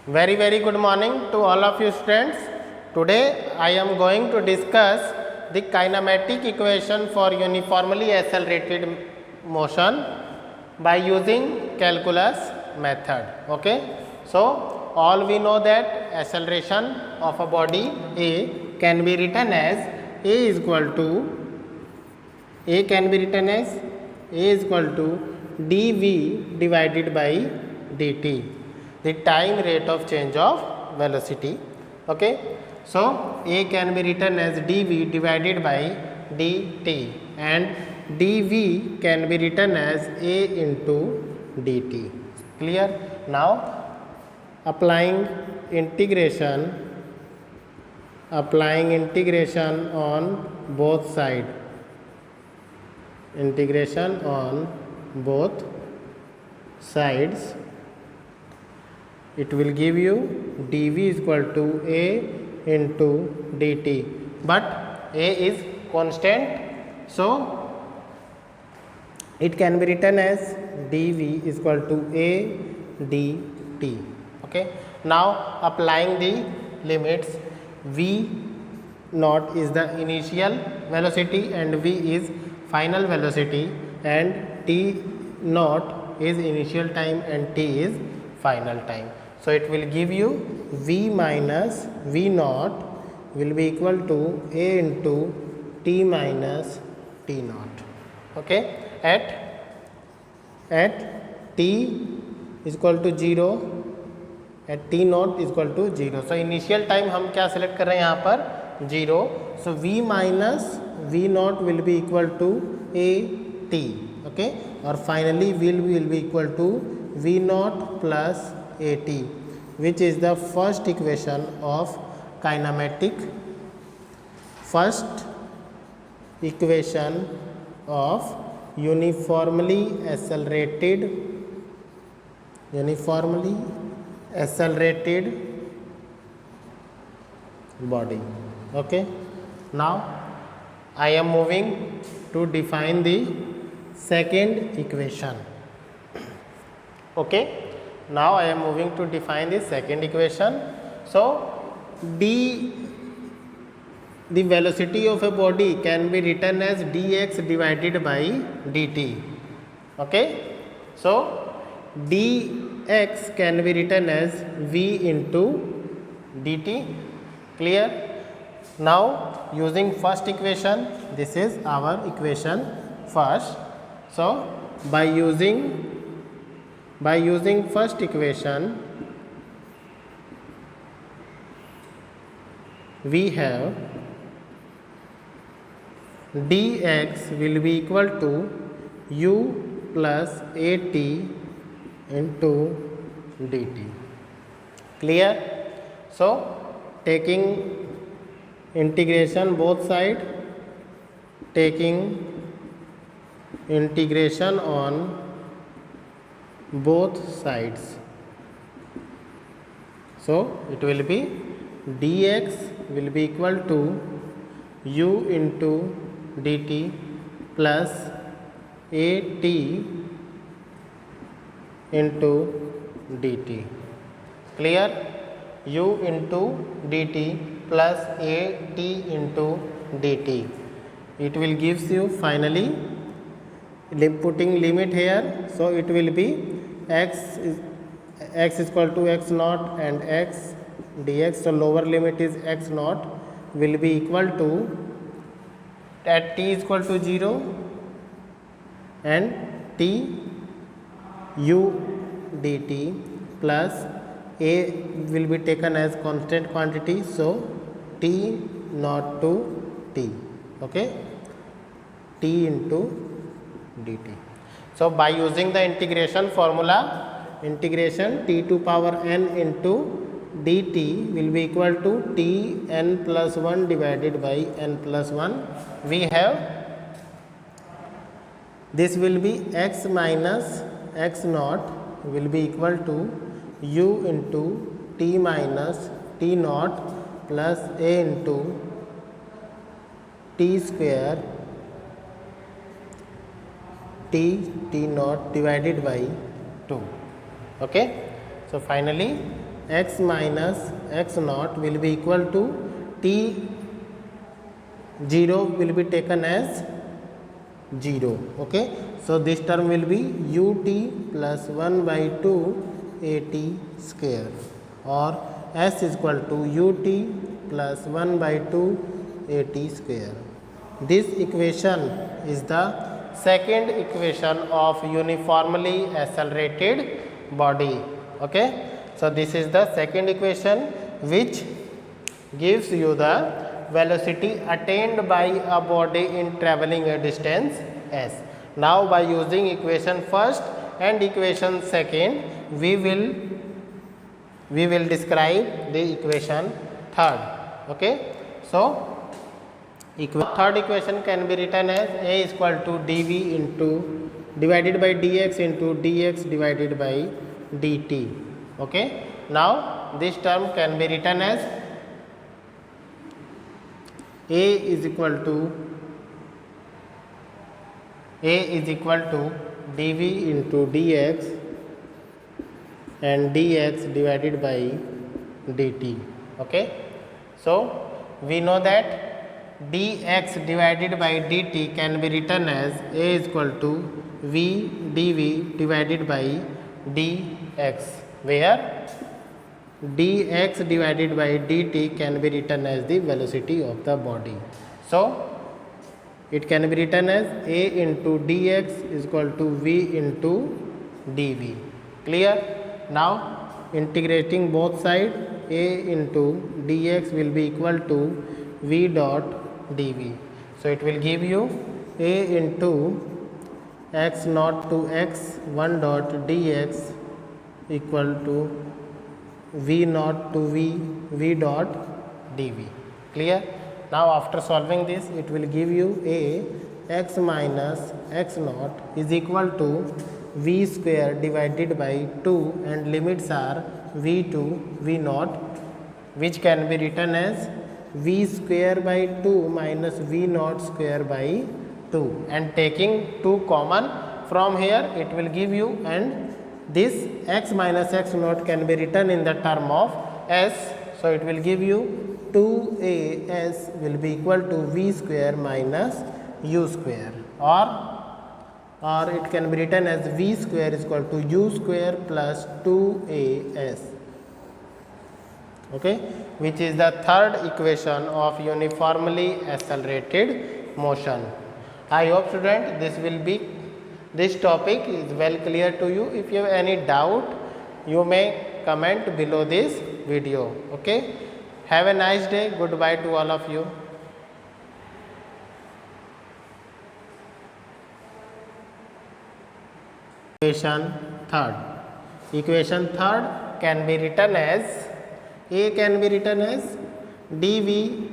Very good morning to all of you students. Today I am going to discuss the kinematic equation for uniformly accelerated motion by using calculus method. Okay. So all we know that acceleration of a body A can be written as A is equal to dv divided by dt, the time rate of change of velocity. Okay. So A can be written as dv divided by dt and dv can be written as A into dt. Clear? Now applying integration on both sides. Integration on both sides, it will give you dv is equal to A into dt, but A is constant, so it can be written as dv is equal to A dt. Okay. Now applying the limits, v naught is the initial velocity and v is final velocity, and t naught is initial time and t is final time. So it will give you v minus v naught will be equal to A into t minus t naught. Okay. At t is equal to 0, at t naught is equal to 0. So initial time हम क्या select कर रहे हैं यहाँ पर 0. So v minus v naught will be equal to A t. Okay. Or finally will be equal to v naught plus A t, which is the first equation of kinematic. First equation of uniformly accelerated body. Okay. Now I am moving to define the second equation. Okay. Now I am moving to define the second equation. So the velocity of a body can be written as dx divided by dt. Okay. So dx can be written as v into dt. Clear? Now using first equation, this is our equation first. So by using first equation, we have dx will be equal to u plus at into dt. Clear? So taking integration both side, taking integration on both sides, so it will be dx will be equal to u into dt plus at into dt. Clear? U into dt plus at into dt. It will gives you finally putting limit here, so it will be x is equal to x naught and x dx. So lower limit is x naught will be equal to, at t is equal to 0 and t u dt plus a will be taken as constant quantity, so t naught to t. Okay. T into dt. So by using the integration formula, integration t to power n into dt will be equal to t n plus 1 divided by n plus 1. We have this will be x minus x naught will be equal to u into t minus t naught plus a into t square t naught divided by 2. Okay. So finally x minus x naught will be equal to t 0 will be taken as 0. Okay, so this term will be ut plus 1 by 2 at square, or s is equal to ut plus 1 by 2 at square. This equation is the second equation of uniformly accelerated body. Okay, so this is the second equation which gives you the velocity attained by a body in traveling a distance s. Now by using equation first and equation second, we will describe the equation third. Okay, so third equation can be written as a is equal to dv into divided by dx into dx divided by dt. Okay, now this term can be written as a is equal to dv into dx and dx divided by dt. Okay, so we know that dx divided by dt can be written as a is equal to v dv divided by dx, where dx divided by dt can be written as the velocity of the body. So it can be written as a into dx is equal to v into dv. Clear? Now integrating both sides, a into dx will be equal to v dot dv. So it will give you a into x naught to x 1 dot dx equal to v naught to v dot dv. Clear? Now after solving this, it will give you a x minus x naught is equal to v square divided by 2, and limits are v to v naught, which can be written as v square by 2 minus v naught square by 2, and taking 2 common from here, it will give you, and this x minus x naught can be written in the term of s. So it will give you 2as will be equal to v square minus u square, or it can be written as v square is equal to u square plus 2as. Okay, which is the third equation of uniformly accelerated motion. I hope student this topic is well clear to you. If you have any doubt, you may comment below this video. Okay, have a nice day. Goodbye to all of you. Equation third can be written as a can be written as dv